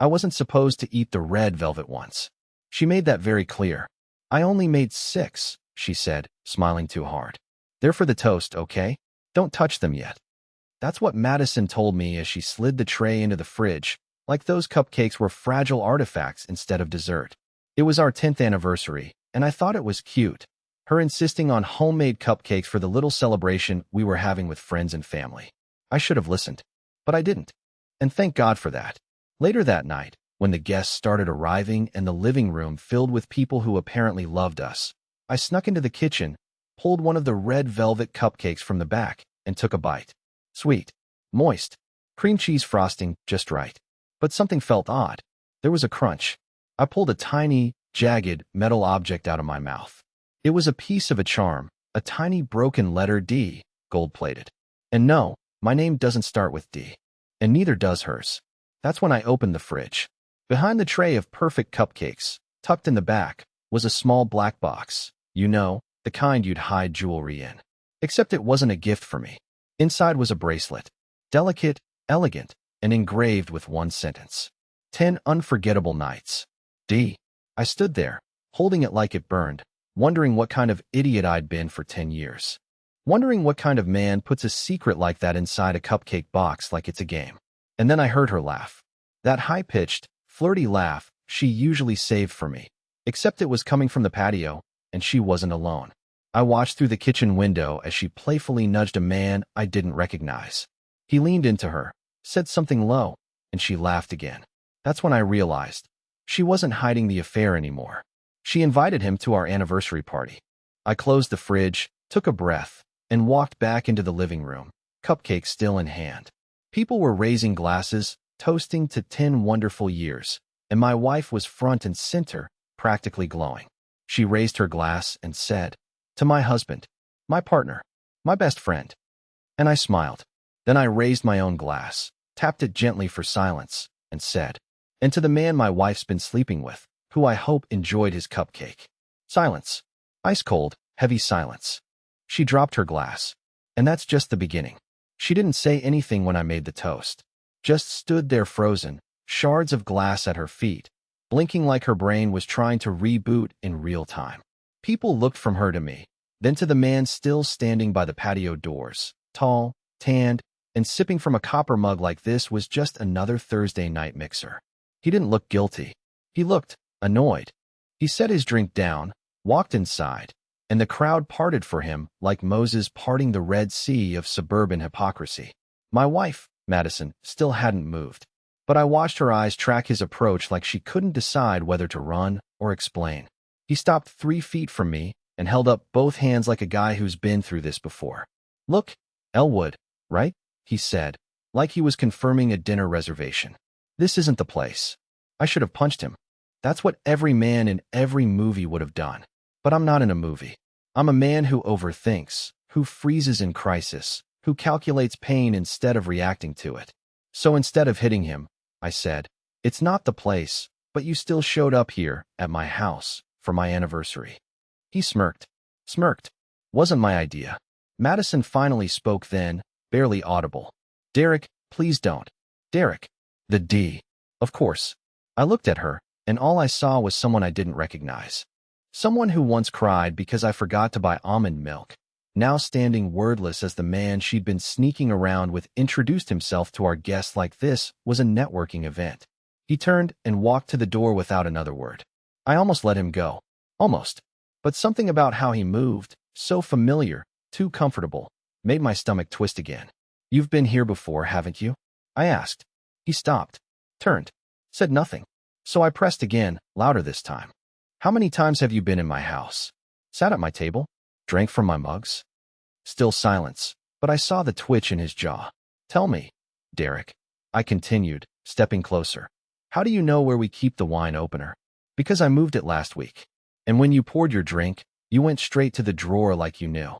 I wasn't supposed to eat the red velvet ones. She made that very clear. I only made 6, she said, smiling too hard. They're for the toast, okay? Don't touch them yet. That's what Madison told me as she slid the tray into the fridge, like those cupcakes were fragile artifacts instead of dessert. It was our 10th anniversary, and I thought it was cute, her insisting on homemade cupcakes for the little celebration we were having with friends and family. I should have listened, but I didn't. And thank God for that. Later that night, when the guests started arriving and the living room filled with people who apparently loved us, I snuck into the kitchen, pulled one of the red velvet cupcakes from the back, and took a bite. Sweet, moist, cream cheese frosting just right. But something felt odd. There was a crunch. I pulled a tiny, jagged metal object out of my mouth. It was a piece of a charm, a tiny broken letter D, gold-plated. And no, my name doesn't start with D. And neither does hers. That's when I opened the fridge. Behind the tray of perfect cupcakes, tucked in the back, was a small black box. You know, the kind you'd hide jewelry in. Except it wasn't a gift for me. Inside was a bracelet. Delicate, elegant, and engraved with one sentence. 10 unforgettable nights. D. I stood there, holding it like it burned, wondering what kind of idiot I'd been for 10 years. Wondering what kind of man puts a secret like that inside a cupcake box like it's a game. And then I heard her laugh. That high-pitched, flirty laugh she usually saved for me. Except it was coming from the patio, and she wasn't alone. I watched through the kitchen window as she playfully nudged a man I didn't recognize. He leaned into her, said something low, and she laughed again. That's when I realized she wasn't hiding the affair anymore. She invited him to our anniversary party. I closed the fridge, took a breath, and walked back into the living room, cupcake still in hand. People were raising glasses, toasting to 10 wonderful years, and my wife was front and center, practically glowing. She raised her glass and said, "To my husband, my partner, my best friend." And I smiled. Then I raised my own glass, tapped it gently for silence, and said, "And to the man my wife's been sleeping with, who I hope enjoyed his cupcake." Silence. Ice cold, heavy silence. She dropped her glass. And that's just the beginning. She didn't say anything when I made the toast. Just stood there frozen, shards of glass at her feet, blinking like her brain was trying to reboot in real time. People looked from her to me, then to the man still standing by the patio doors, tall, tanned, and sipping from a copper mug like this was just another Thursday night mixer. He didn't look guilty. He looked annoyed. He set his drink down, walked inside, and the crowd parted for him like Moses parting the Red Sea of suburban hypocrisy. My wife, Madison, still hadn't moved, but I watched her eyes track his approach like she couldn't decide whether to run or explain. He stopped 3 feet from me and held up both hands like a guy who's been through this before. "Look, Elwood, right?" he said, like he was confirming a dinner reservation. "This isn't the place." I should have punched him. That's what every man in every movie would have done. But I'm not in a movie. I'm a man who overthinks, who freezes in crisis, who calculates pain instead of reacting to it. So instead of hitting him, I said, "It's not the place, but you still showed up here, at my house, for my anniversary." He smirked. Smirked. "Wasn't my idea." Madison finally spoke then, barely audible. "Derek, please don't." Derek. The D. Of course. I looked at her, and all I saw was someone I didn't recognize. Someone who once cried because I forgot to buy almond milk, now standing wordless as the man she'd been sneaking around with introduced himself to our guests like this was a networking event. He turned and walked to the door without another word. I almost let him go. Almost. But something about how he moved, so familiar, too comfortable, made my stomach twist again. "You've been here before, haven't you?" I asked. He stopped, turned, said nothing. So I pressed again, louder this time. "How many times have you been in my house? Sat at my table? Drank from my mugs?" Still silence, but I saw the twitch in his jaw. "Tell me, Derek," I continued, stepping closer. "How do you know where we keep the wine opener?" "Because I moved it last week. And when you poured your drink, you went straight to the drawer like you knew."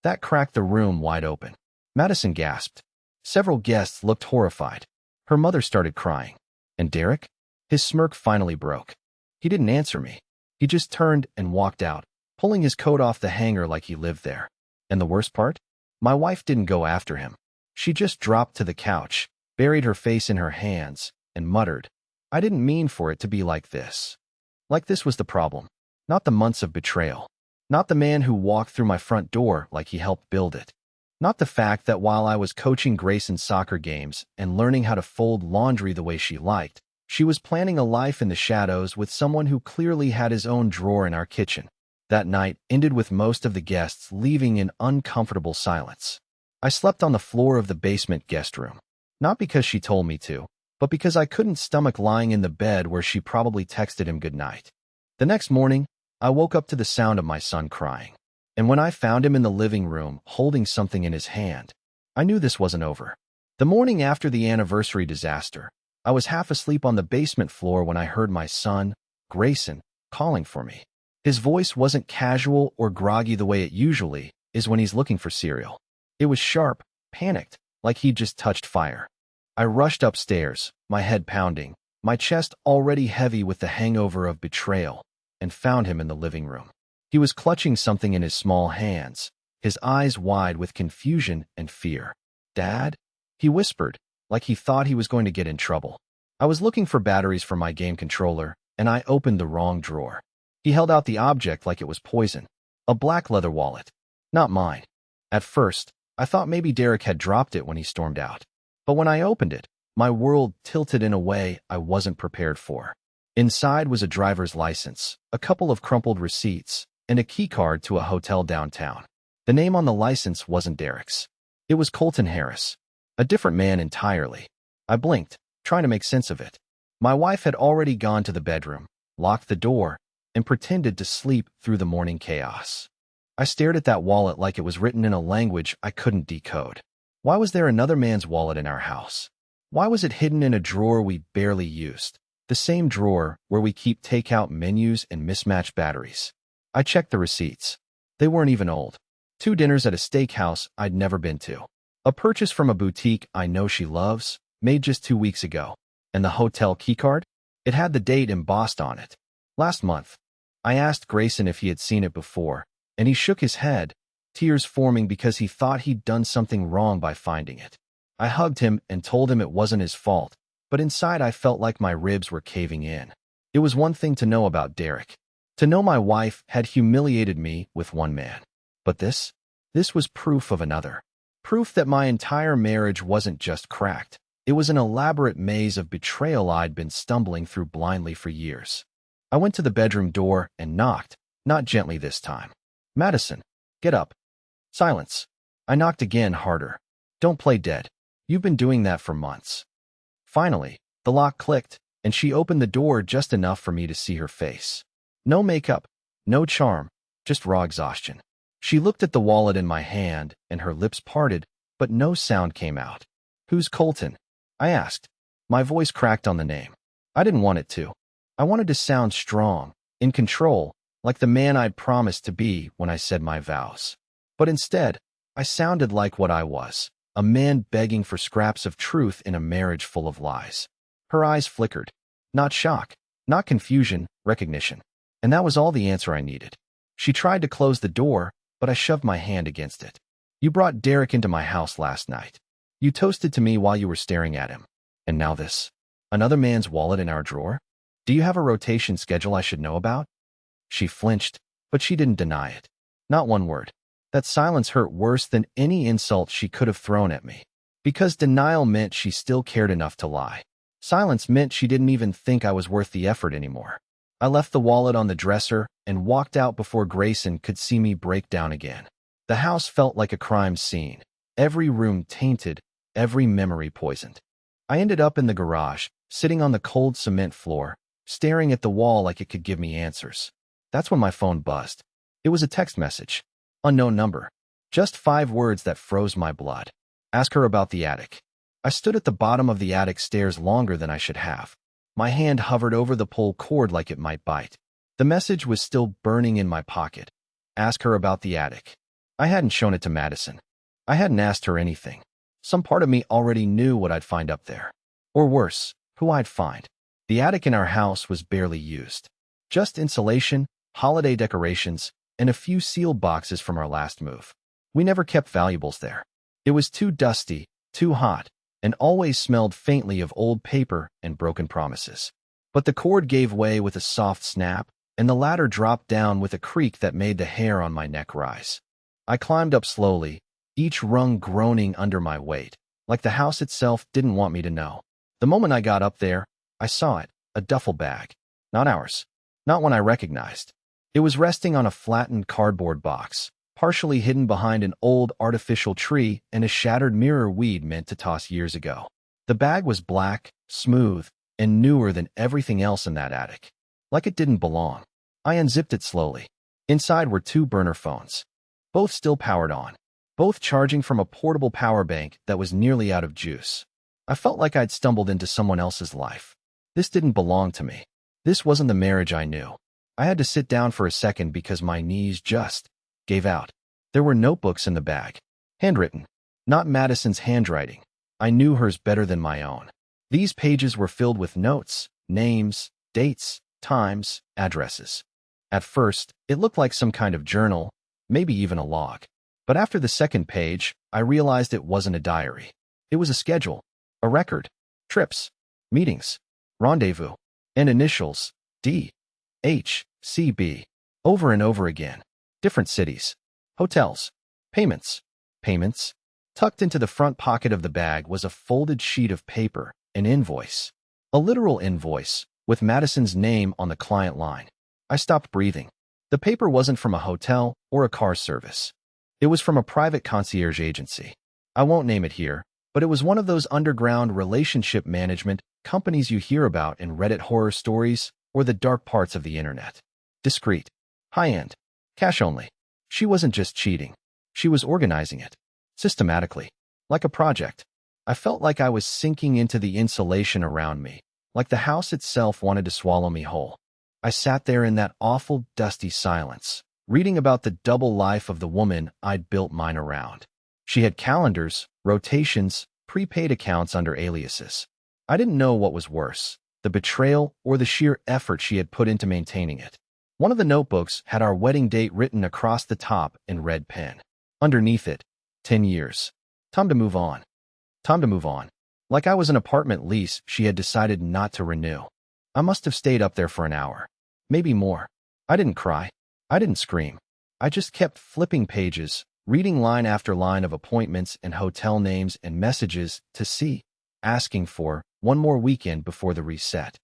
That cracked the room wide open. Madison gasped. Several guests looked horrified. Her mother started crying. And Derek? His smirk finally broke. He didn't answer me. He just turned and walked out, pulling his coat off the hanger like he lived there. And the worst part? My wife didn't go after him. She just dropped to the couch, buried her face in her hands, and muttered, I didn't mean for it to be like this. Like this was the problem. Not the months of betrayal. Not the man who walked through my front door like he helped build it. Not the fact that while I was coaching Grayson's soccer games and learning how to fold laundry the way she liked, she was planning a life in the shadows with someone who clearly had his own drawer in our kitchen. That night ended with most of the guests leaving in uncomfortable silence. I slept on the floor of the basement guest room. Not because she told me to, but because I couldn't stomach lying in the bed where she probably texted him goodnight. The next morning, I woke up to the sound of my son crying. And when I found him in the living room holding something in his hand, I knew this wasn't over. The morning after the anniversary disaster, I was half asleep on the basement floor when I heard my son, Grayson, calling for me. His voice wasn't casual or groggy the way it usually is when he's looking for cereal. It was sharp, panicked, like he'd just touched fire. I rushed upstairs, my head pounding, my chest already heavy with the hangover of betrayal, and found him in the living room. He was clutching something in his small hands, his eyes wide with confusion and fear. "Dad?" he whispered, like he thought he was going to get in trouble. I was looking for batteries for my game controller, and I opened the wrong drawer. He held out the object like it was poison. A black leather wallet. Not mine. At first, I thought maybe Derek had dropped it when he stormed out. But when I opened it, my world tilted in a way I wasn't prepared for. Inside was a driver's license, a couple of crumpled receipts, and a keycard to a hotel downtown. The name on the license wasn't Derek's. It was Colton Harris. A different man entirely. I blinked, trying to make sense of it. My wife had already gone to the bedroom, locked the door, and pretended to sleep through the morning chaos. I stared at that wallet like it was written in a language I couldn't decode. Why was there another man's wallet in our house? Why was it hidden in a drawer we barely used? The same drawer where we keep takeout menus and mismatched batteries. I checked the receipts. They weren't even old. 2 dinners at a steakhouse I'd never been to. A purchase from a boutique I know she loves, made just 2 weeks ago. And the hotel keycard? It had the date embossed on it. Last month. I asked Grayson if he had seen it before, and he shook his head, tears forming because he thought he'd done something wrong by finding it. I hugged him and told him it wasn't his fault, but inside I felt like my ribs were caving in. It was one thing to know about Derek. To know my wife had humiliated me with one man. But this was proof of another. Proof that my entire marriage wasn't just cracked. It was an elaborate maze of betrayal I'd been stumbling through blindly for years. I went to the bedroom door and knocked, not gently this time. "Madison, get up." Silence. I knocked again, harder. "Don't play dead. You've been doing that for months." Finally, the lock clicked, and she opened the door just enough for me to see her face. No makeup, no charm, just raw exhaustion. She looked at the wallet in my hand, and her lips parted, but no sound came out. "Who's Colton?" I asked. My voice cracked on the name. I didn't want it to. I wanted to sound strong, in control, like the man I'd promised to be when I said my vows. But instead, I sounded like what I was, a man begging for scraps of truth in a marriage full of lies. Her eyes flickered. Not shock, not confusion, recognition. And that was all the answer I needed. She tried to close the door, but I shoved my hand against it. "You brought Derek into my house last night. You toasted to me while you were staring at him. And now this. Another man's wallet in our drawer? Do you have a rotation schedule I should know about?" She flinched, but she didn't deny it. Not one word. That silence hurt worse than any insult she could have thrown at me. Because denial meant she still cared enough to lie. Silence meant she didn't even think I was worth the effort anymore. I left the wallet on the dresser and walked out before Grayson could see me break down again. The house felt like a crime scene. Every room tainted, every memory poisoned. I ended up in the garage, sitting on the cold cement floor, staring at the wall like it could give me answers. That's when my phone buzzed. It was a text message. Unknown number. Just 5 words that froze my blood. "Ask her about the attic." I stood at the bottom of the attic stairs longer than I should have. My hand hovered over the pull cord like it might bite. The message was still burning in my pocket. Ask her about the attic. I hadn't shown it to Madison. I hadn't asked her anything. Some part of me already knew what I'd find up there. Or worse, who I'd find. The attic in our house was barely used. Just insulation, holiday decorations, and a few sealed boxes from our last move. We never kept valuables there. It was too dusty, too hot, and always smelled faintly of old paper and broken promises. But the cord gave way with a soft snap, and the ladder dropped down with a creak that made the hair on my neck rise. I climbed up slowly, each rung groaning under my weight, like the house itself didn't want me to know. The moment I got up there, I saw it, a duffel bag. Not ours. Not one I recognized. It was resting on a flattened cardboard box, partially hidden behind an old artificial tree and a shattered mirror we'd meant to toss years ago. The bag was black, smooth, and newer than everything else in that attic. Like it didn't belong. I unzipped it slowly. Inside were two burner phones. Both still powered on. Both charging from a portable power bank that was nearly out of juice. I felt like I'd stumbled into someone else's life. This didn't belong to me. This wasn't the marriage I knew. I had to sit down for a second because my knees just gave out. There were notebooks in the bag. Handwritten. Not Madison's handwriting. I knew hers better than my own. These pages were filled with notes, names, dates, times, addresses. At first, it looked like some kind of journal, maybe even a log. But after the second page, I realized it wasn't a diary. It was a schedule, a record, trips, meetings, rendezvous, and initials, D, H, C, B, over and over again. Different cities, hotels, payments. Tucked into the front pocket of the bag was a folded sheet of paper, an invoice. A literal invoice, with Madison's name on the client line. I stopped breathing. The paper wasn't from a hotel or a car service. It was from a private concierge agency. I won't name it here, but it was one of those underground relationship management companies you hear about in Reddit horror stories or the dark parts of the internet. Discreet. High-end. Cash only. She wasn't just cheating. She was organizing it. Systematically. Like a project. I felt like I was sinking into the insulation around me, like the house itself wanted to swallow me whole. I sat there in that awful, dusty silence, reading about the double life of the woman I'd built mine around. She had calendars, rotations, prepaid accounts under aliases. I didn't know what was worse, the betrayal or the sheer effort she had put into maintaining it. One of the notebooks had our wedding date written across the top in red pen. Underneath it, 10 years. Time to move on. Time to move on. Like I was an apartment lease she had decided not to renew. I must have stayed up there for an hour. Maybe more. I didn't cry. I didn't scream. I just kept flipping pages, reading line after line of appointments and hotel names and messages to see, asking for one more weekend before the reset.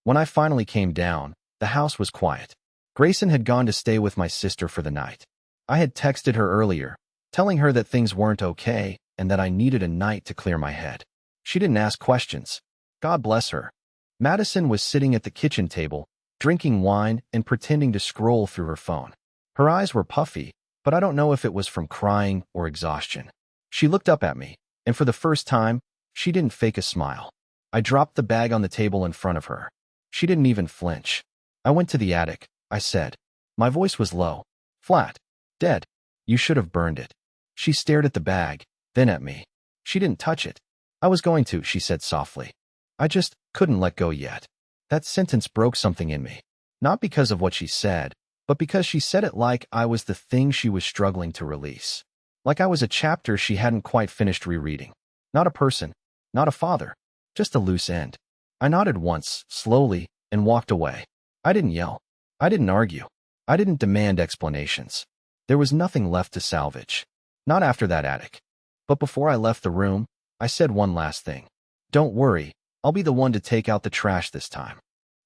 When I finally came down, the house was quiet. Grayson had gone to stay with my sister for the night. I had texted her earlier, telling her that things weren't okay and that I needed a night to clear my head. She didn't ask questions. God bless her. Madison was sitting at the kitchen table, drinking wine and pretending to scroll through her phone. Her eyes were puffy, but I don't know if it was from crying or exhaustion. She looked up at me, and for the first time, she didn't fake a smile. I dropped the bag on the table in front of her. She didn't even flinch. I went to the attic, I said. My voice was low, flat, dead. You should have burned it. She stared at the bag, then at me. She didn't touch it. I was going to, she said softly. I just couldn't let go yet. That sentence broke something in me. Not because of what she said, but because she said it like I was the thing she was struggling to release. Like I was a chapter she hadn't quite finished rereading. Not a person, not a father, just a loose end. I nodded once, slowly, and walked away. I didn't yell. I didn't argue. I didn't demand explanations. There was nothing left to salvage. Not after that attic. But before I left the room, I said one last thing. Don't worry, I'll be the one to take out the trash this time.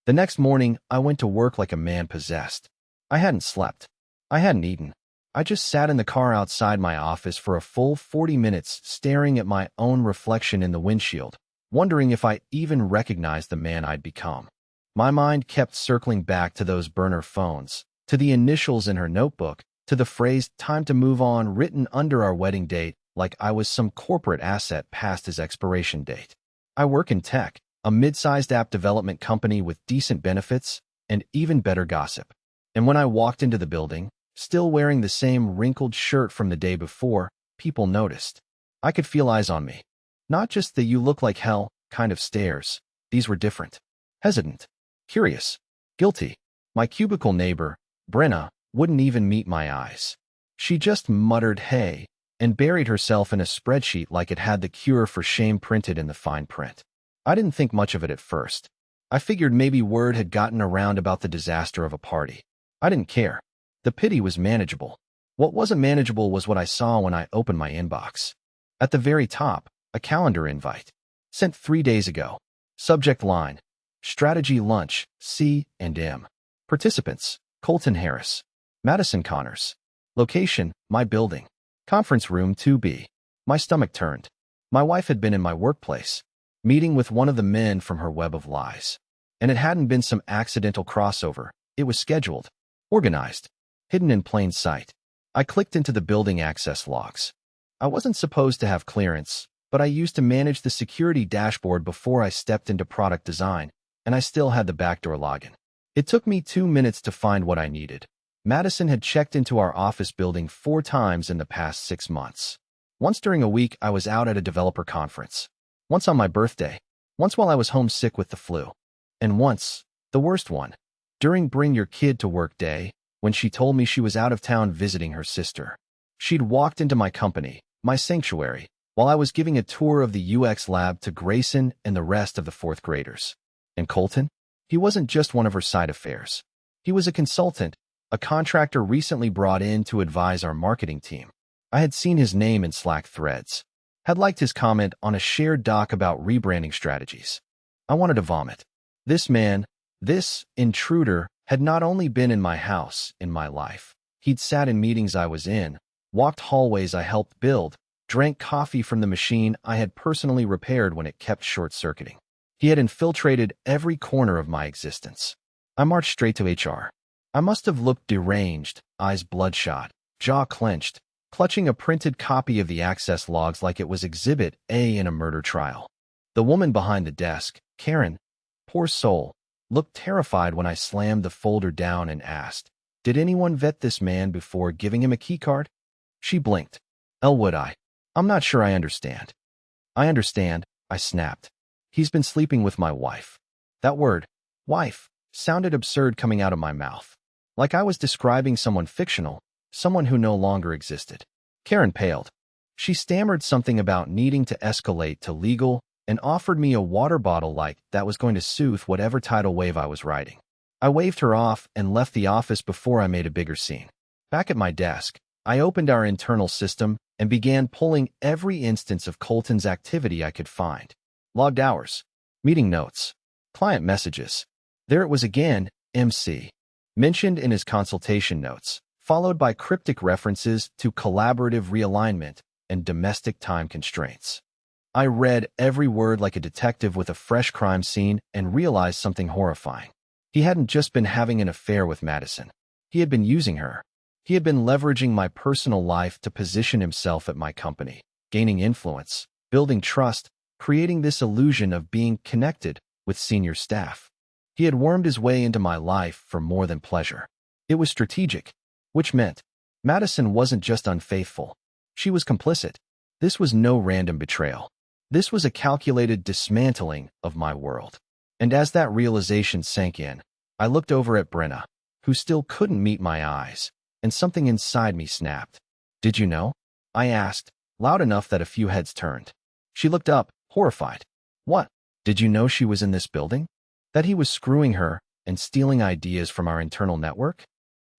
The next morning, I went to work like a man possessed. I hadn't slept. I hadn't eaten. I just sat in the car outside my office for a full 40 minutes staring at my own reflection in the windshield, wondering if I even recognized the man I'd become. My mind kept circling back to those burner phones, to the initials in her notebook, to the phrase "time to move on" written under our wedding date like I was some corporate asset past his expiration date. I work in tech, a mid-sized app development company with decent benefits and even better gossip. And when I walked into the building, still wearing the same wrinkled shirt from the day before, people noticed. I could feel eyes on me. Not just the "you look like hell" kind of stares. These were different. Hesitant. Curious. Guilty. My cubicle neighbor, Brenna, wouldn't even meet my eyes. She just muttered "hey" and buried herself in a spreadsheet like it had the cure for shame printed in the fine print. I didn't think much of it at first. I figured maybe word had gotten around about the disaster of a party. I didn't care. The pity was manageable. What wasn't manageable was what I saw when I opened my inbox. At the very top, a calendar invite. Sent 3 days ago. Subject line: Strategy Lunch, C&M. Participants: Colton Harris, Madison Connors. Location: my building. Conference room 2B. My stomach turned. My wife had been in my workplace, meeting with one of the men from her web of lies. And it hadn't been some accidental crossover. It was scheduled, organized, hidden in plain sight. I clicked into the building access logs. I wasn't supposed to have clearance, but I used to manage the security dashboard before I stepped into product design, and I still had the backdoor login. It took me 2 minutes to find what I needed. Madison had checked into our office building 4 times in the past 6 months. Once during a week I was out at a developer conference. Once on my birthday. Once while I was homesick with the flu. And once, the worst one, during Bring Your Kid to Work Day, when she told me she was out of town visiting her sister. She'd walked into my company, my sanctuary, while I was giving a tour of the UX lab to Grayson and the rest of the 4th graders. And Colton? He wasn't just one of her side affairs. He was a consultant, a contractor recently brought in to advise our marketing team. I had seen his name in Slack threads. Had liked his comment on a shared doc about rebranding strategies. I wanted to vomit. This man, this intruder, had not only been in my house, in my life. He'd sat in meetings I was in, walked hallways I helped build, drank coffee from the machine I had personally repaired when it kept short-circuiting. He had infiltrated every corner of my existence. I marched straight to HR. I must have looked deranged, eyes bloodshot, jaw clenched, clutching a printed copy of the access logs like it was Exhibit A in a murder trial. The woman behind the desk, Karen, poor soul, looked terrified when I slammed the folder down and asked, "Did anyone vet this man before giving him a keycard?" She blinked. "Elwood, I'm not sure I understand." "I understand," I snapped. "He's been sleeping with my wife." That word, wife, sounded absurd coming out of my mouth. Like I was describing someone fictional, someone who no longer existed. Karen paled. She stammered something about needing to escalate to legal and offered me a water bottle like that was going to soothe whatever tidal wave I was riding. I waved her off and left the office before I made a bigger scene. Back at my desk, I opened our internal system and began pulling every instance of Colton's activity I could find. Logged hours, meeting notes, client messages. There it was again, MC. Mentioned in his consultation notes, followed by cryptic references to collaborative realignment and domestic time constraints. I read every word like a detective with a fresh crime scene and realized something horrifying. He hadn't just been having an affair with Madison. He had been using her. He had been leveraging my personal life to position himself at my company, gaining influence, building trust, creating this illusion of being connected with senior staff. He had wormed his way into my life for more than pleasure. It was strategic, which meant Madison wasn't just unfaithful. She was complicit. This was no random betrayal. This was a calculated dismantling of my world. And as that realization sank in, I looked over at Brenna, who still couldn't meet my eyes, and something inside me snapped. "Did you know?" I asked, loud enough that a few heads turned. She looked up, horrified. "What? Did you know she was in this building? That he was screwing her and stealing ideas from our internal network?"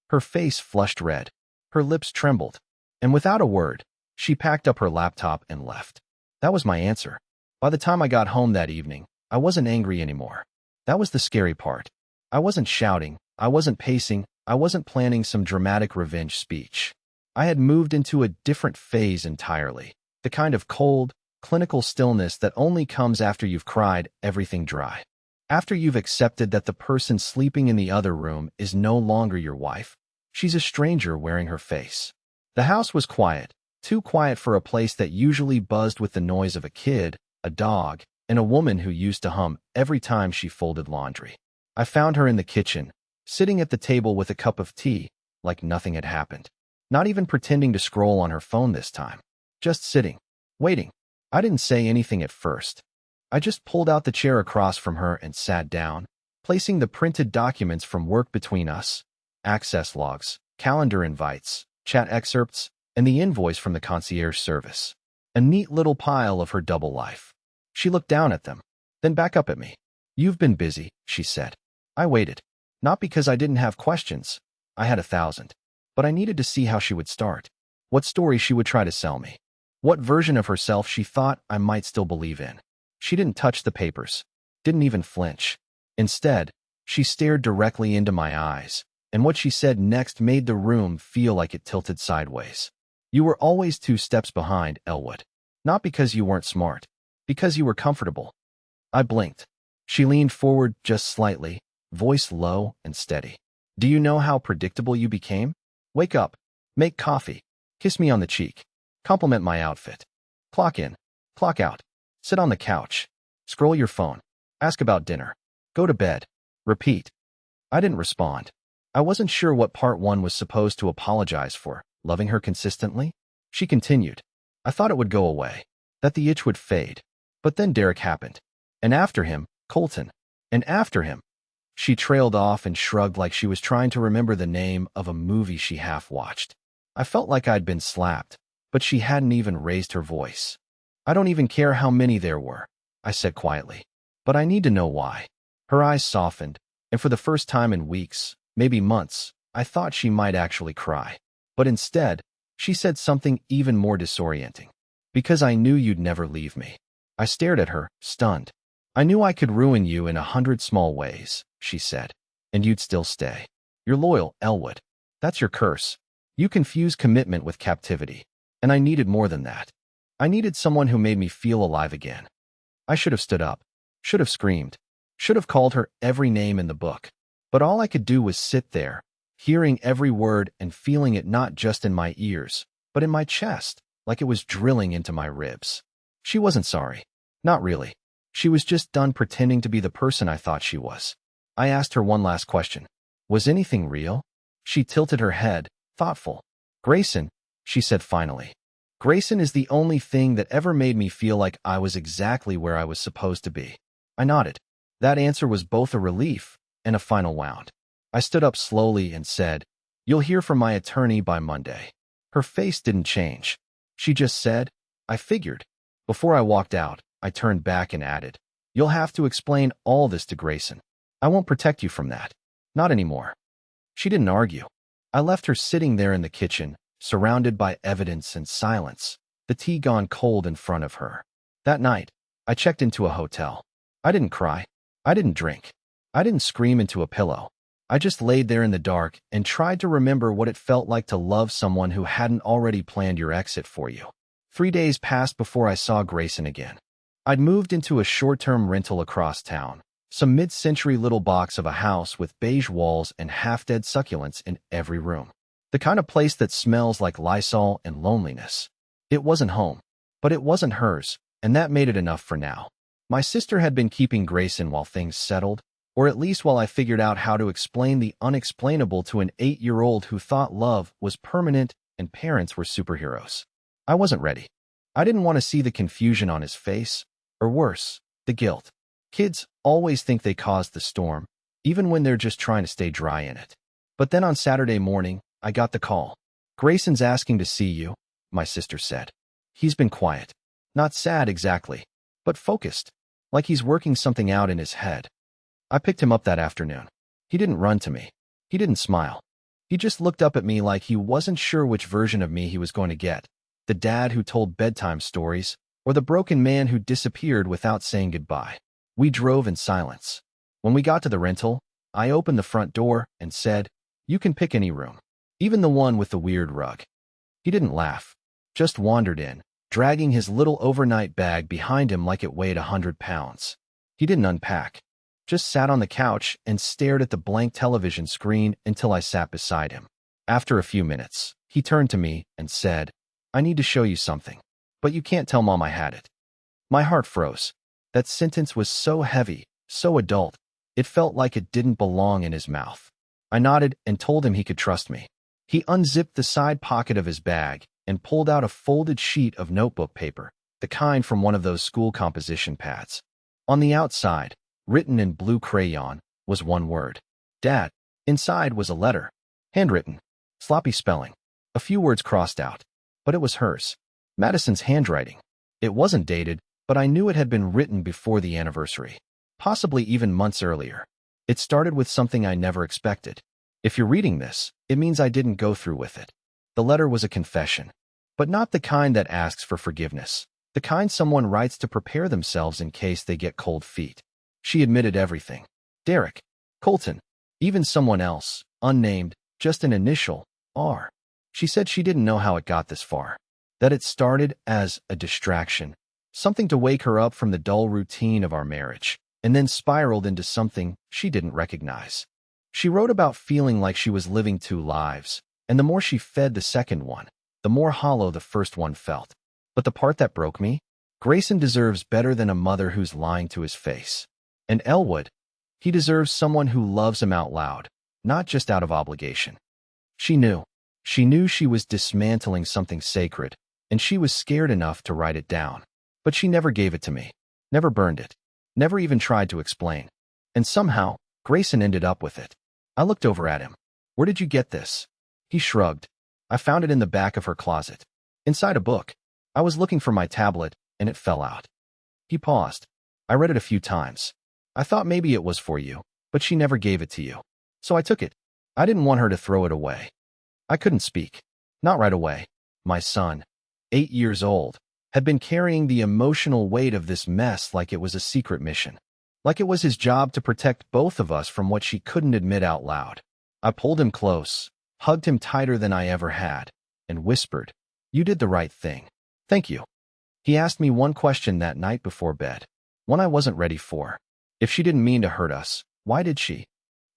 Her face flushed red. Her lips trembled. And without a word, she packed up her laptop and left. That was my answer. By the time I got home that evening, I wasn't angry anymore. That was the scary part. I wasn't shouting. I wasn't pacing. I wasn't planning some dramatic revenge speech. I had moved into a different phase entirely. The kind of cold, clinical stillness that only comes after you've cried everything dry. After you've accepted that the person sleeping in the other room is no longer your wife. She's a stranger wearing her face. The house was quiet, too quiet for a place that usually buzzed with the noise of a kid, a dog, and a woman who used to hum every time she folded laundry. I found her in the kitchen, sitting at the table with a cup of tea, like nothing had happened. Not even pretending to scroll on her phone this time. Just sitting, waiting. I didn't say anything at first. I just pulled out the chair across from her and sat down, placing the printed documents from work between us, access logs, calendar invites, chat excerpts, and the invoice from the concierge service. A neat little pile of her double life. She looked down at them, then back up at me. You've been busy, she said. I waited. Not because I didn't have questions. I had 1,000. But I needed to see how she would start. What story she would try to sell me. What version of herself she thought I might still believe in. She didn't touch the papers. Didn't even flinch. Instead, she stared directly into my eyes, and what she said next made the room feel like it tilted sideways. You were always 2 steps behind, Elwood. Not because you weren't smart. Because you were comfortable. I blinked. She leaned forward just slightly, voice low and steady. Do you know how predictable you became? Wake up. Make coffee. Kiss me on the cheek. Compliment my outfit. Clock in. Clock out. Sit on the couch. Scroll your phone. Ask about dinner. Go to bed. Repeat. I didn't respond. I wasn't sure what part 1 was supposed to apologize for, loving her consistently. She continued. I thought it would go away, that the itch would fade. But then Derek happened. And after him, Colton. And after him. She trailed off and shrugged like she was trying to remember the name of a movie she half-watched. I felt like I'd been slapped, but she hadn't even raised her voice. I don't even care how many there were, I said quietly. But I need to know why. Her eyes softened, and for the first time in weeks, maybe months, I thought she might actually cry. But instead, she said something even more disorienting. Because I knew you'd never leave me. I stared at her, stunned. I knew I could ruin you in 100 small ways, she said. And you'd still stay. You're loyal, Elwood. That's your curse. You confuse commitment with captivity. And I needed more than that. I needed someone who made me feel alive again. I should have stood up. Should have screamed. Should have called her every name in the book. But all I could do was sit there, hearing every word and feeling it not just in my ears, but in my chest, like it was drilling into my ribs. She wasn't sorry. Not really. She was just done pretending to be the person I thought she was. I asked her one last question. Was anything real? She tilted her head, thoughtful. Grayson, she said finally. Grayson is the only thing that ever made me feel like I was exactly where I was supposed to be. I nodded. That answer was both a relief and a final wound. I stood up slowly and said, You'll hear from my attorney by Monday. Her face didn't change. She just said, I figured. Before I walked out, I turned back and added, You'll have to explain all this to Grayson. I won't protect you from that. Not anymore. She didn't argue. I left her sitting there in the kitchen, surrounded by evidence and silence, the tea gone cold in front of her. That night, I checked into a hotel. I didn't cry. I didn't drink. I didn't scream into a pillow. I just laid there in the dark and tried to remember what it felt like to love someone who hadn't already planned your exit for you. 3 days passed before I saw Grayson again. I'd moved into a short-term rental across town, some mid-century little box of a house with beige walls and half-dead succulents in every room. The kind of place that smells like Lysol and loneliness. It wasn't home, but it wasn't hers, and that made it enough for now. My sister had been keeping Grayson while things settled, or at least while I figured out how to explain the unexplainable to an 8-year-old who thought love was permanent and parents were superheroes. I wasn't ready. I didn't want to see the confusion on his face, or worse, the guilt. Kids always think they caused the storm, even when they're just trying to stay dry in it. But then on Saturday morning, I got the call. Grayson's asking to see you, my sister said. He's been quiet. Not sad exactly, but focused, like he's working something out in his head. I picked him up that afternoon. He didn't run to me. He didn't smile. He just looked up at me like he wasn't sure which version of me he was going to get. The dad who told bedtime stories, or the broken man who disappeared without saying goodbye. We drove in silence. When we got to the rental, I opened the front door and said, You can pick any room, even the one with the weird rug. He didn't laugh, just wandered in, dragging his little overnight bag behind him like it weighed 100 pounds. He didn't unpack, just sat on the couch and stared at the blank television screen until I sat beside him. After a few minutes, he turned to me and said, I need to show you something. But you can't tell Mom I had it. My heart froze. That sentence was so heavy, so adult, it felt like it didn't belong in his mouth. I nodded and told him he could trust me. He unzipped the side pocket of his bag and pulled out a folded sheet of notebook paper, the kind from one of those school composition pads. On the outside, written in blue crayon, was one word. Dad. Inside was a letter. Handwritten. Sloppy spelling. A few words crossed out. But it was hers. Madison's handwriting. It wasn't dated, but I knew it had been written before the anniversary. possibly even months earlier. It started with something I never expected. If you're reading this, it means I didn't go through with it. The letter was a confession, but not the kind that asks for forgiveness. The kind someone writes to prepare themselves in case they get cold feet. She admitted everything. Derek, Colton, even someone else, unnamed, just an initial, R. She said she didn't know how it got this far. That it started as a distraction, something to wake her up from the dull routine of our marriage, and then spiraled into something she didn't recognize. She wrote about feeling like she was living two lives, and the more she fed the second one, the more hollow the first one felt. But the part that broke me? Grayson deserves better than a mother who's lying to his face. And Elwood, he deserves someone who loves him out loud, not just out of obligation. She knew. She knew she was dismantling something sacred, and she was scared enough to write it down. But she never gave it to me, never burned it, never even tried to explain. And somehow, Grayson ended up with it. I looked over at him. Where did you get this? He shrugged. I found it in the back of her closet. Inside a book. I was looking for my tablet, and it fell out. He paused. I read it a few times. I thought maybe it was for you, but she never gave it to you. So I took it. I didn't want her to throw it away. I couldn't speak. Not right away. My son, 8 years old, had been carrying the emotional weight of this mess like it was a secret mission. Like it was his job to protect both of us from what she couldn't admit out loud. I pulled him close, hugged him tighter than I ever had, and whispered, "You did the right thing. Thank you." He asked me one question that night before bed, one I wasn't ready for. If she didn't mean to hurt us, why did she?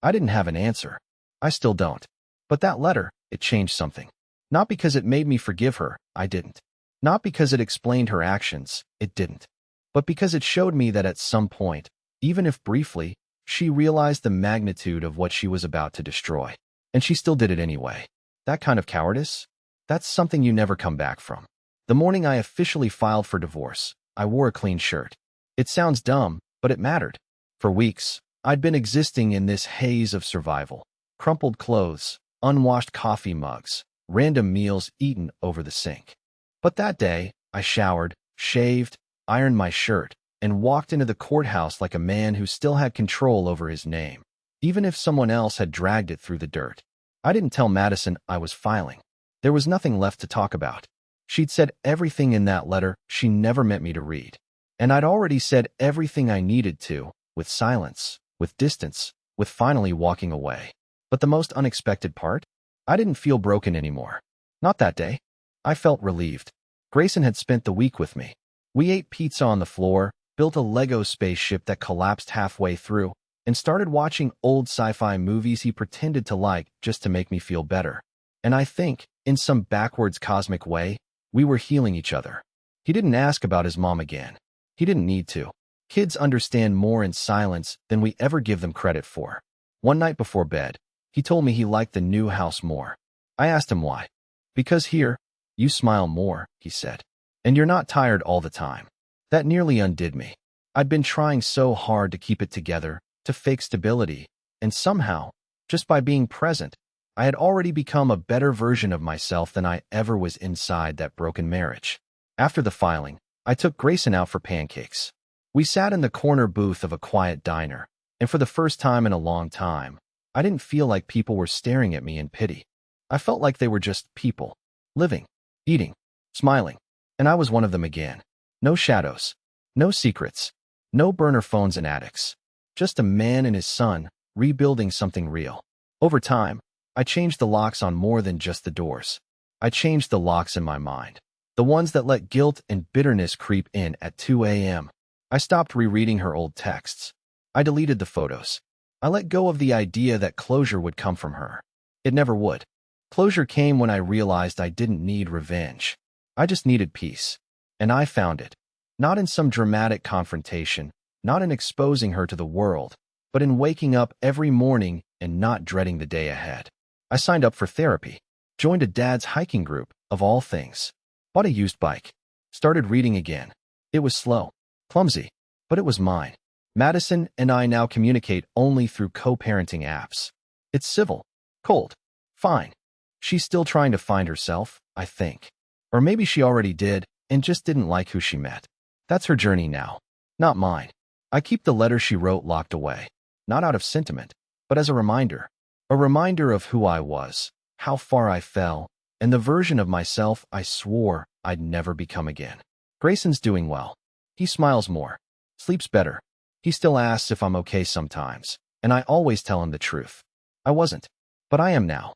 I didn't have an answer. I still don't. But that letter, it changed something. Not because it made me forgive her, I didn't. Not because it explained her actions, it didn't. But because it showed me that at some point, even if briefly, she realized the magnitude of what she was about to destroy. And she still did it anyway. That kind of cowardice? That's something you never come back from. The morning I officially filed for divorce, I wore a clean shirt. It sounds dumb, but it mattered. For weeks, I'd been existing in this haze of survival. Crumpled clothes, unwashed coffee mugs, random meals eaten over the sink. But that day, I showered, shaved, ironed my shirt, and walked into the courthouse like a man who still had control over his name, even if someone else had dragged it through the dirt. I didn't tell Madison I was filing. There was nothing left to talk about. She'd said everything in that letter she never meant me to read. And I'd already said everything I needed to, with silence, with distance, with finally walking away. But the most unexpected part? I didn't feel broken anymore. Not that day. I felt relieved. Grayson had spent the week with me. We ate pizza on the floor, built a Lego spaceship that collapsed halfway through, and started watching old sci-fi movies he pretended to like just to make me feel better. And I think, in some backwards cosmic way, we were healing each other. He didn't ask about his mom again. He didn't need to. Kids understand more in silence than we ever give them credit for. One night before bed, he told me he liked the new house more. I asked him why. Because here, you smile more, he said. And you're not tired all the time. That nearly undid me. I'd been trying so hard to keep it together, to fake stability, and somehow, just by being present, I had already become a better version of myself than I ever was inside that broken marriage. After the filing, I took Grayson out for pancakes. We sat in the corner booth of a quiet diner, and for the first time in a long time, I didn't feel like people were staring at me in pity. I felt like they were just people, living, eating, smiling, and I was one of them again. No shadows, no secrets, no burner phones and attics. Just a man and his son, rebuilding something real. Over time, I changed the locks on more than just the doors. I changed the locks in my mind. The ones that let guilt and bitterness creep in at 2 a.m. I stopped rereading her old texts. I deleted the photos. I let go of the idea that closure would come from her. It never would. Closure came when I realized I didn't need revenge. I just needed peace. And I found it. Not in some dramatic confrontation, not in exposing her to the world, but in waking up every morning and not dreading the day ahead. I signed up for therapy, joined a dad's hiking group, of all things, bought a used bike, started reading again. It was slow, clumsy, but it was mine. Madison and I now communicate only through co-parenting apps. It's civil, cold, fine. She's still trying to find herself, I think. Or maybe she already did and just didn't like who she met. That's her journey now, not mine. I keep the letter she wrote locked away, not out of sentiment, but as a reminder of who I was, how far I fell, and the version of myself I swore I'd never become again. Grayson's doing well. He smiles more, sleeps better. He still asks if I'm okay sometimes, and I always tell him the truth. I wasn't, but I am now.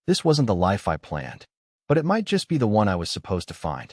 This wasn't the life I planned, but it might just be the one I was supposed to find.